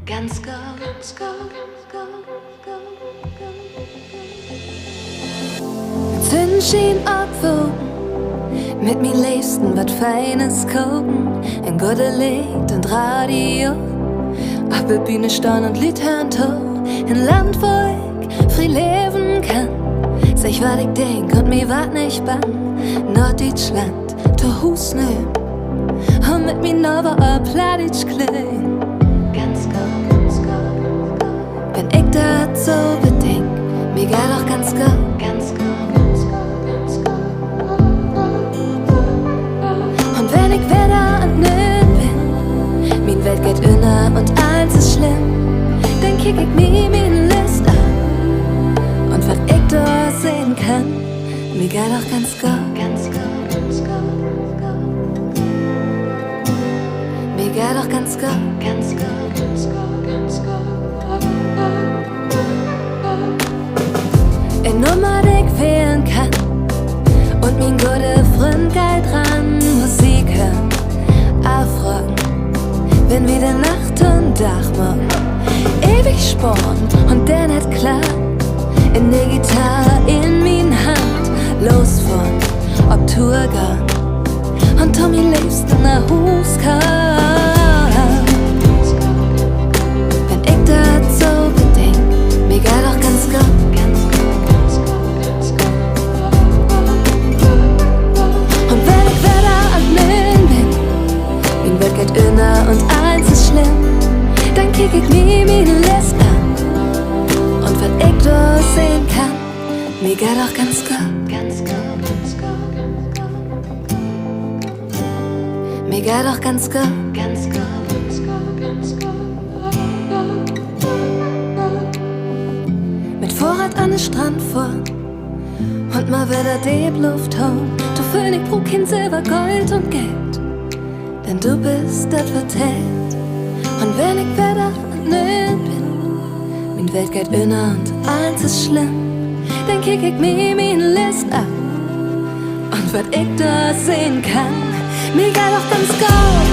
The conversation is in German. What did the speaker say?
ganz gut, ganz gut, Zündschien abwogen, mit mir liebsten wat Feines gucken, ein gutes Lied und Radio, auf der Bühne stehen und Lied hören tun, ein Land, wo ich frei leben kann. Sag ich, wat ich denk und mir wat nicht bang, Norddeutschland, to Hus nehm, und mit mir nova a Plattdeutsch klein. Ganz gut, ganz gut, wenn ich dat so bedenk, mir geht auch ganz gut, ganz gut. Und wenn ich wieder an Nöten bin, mein Welt geht inner und eins ist schlimm, dann kick ich mir meine List an. Und was ich da sehen kann, mir geht auch ganz gut, ganz gut, ganz gut. Mir geht auch ganz gut, ganz gut, ganz gut, ganz gut. Eine Nummer, die ich wählen kann, und mein guter Freund geht dran, Musik hören, aufrocken, wenn wieder Nacht und Dachmorgen, ewig sporn und der nicht klar, in der Gitarre in mein Hand, losfahren, ob Tourgang, und Tommy liebsten nach Hus kam. Wenn ich das so bedenk, mir geht auch ganz gut. Geht inner und eins ist schlimm, dann kick ich mir meine List an. Und wenn ich da sehen kann, mir geht auch ganz gut, ganz gut, ganz gut. Mir geht auch ganz gut, ganz gut, ganz gut, ganz gut. Mit Vorrat an den Strand fahren und mal wieder die Luft hauen. Du fühl ich brauch kein Silber, Gold und Geld, denn du bist das vertellt. Und wenn ich wieder nöt bin, mein Welt geht inner und eins ist schlimm, dann kick ich mir meine List ab. Und was ich da sehen kann, mir geht auch ganz gut.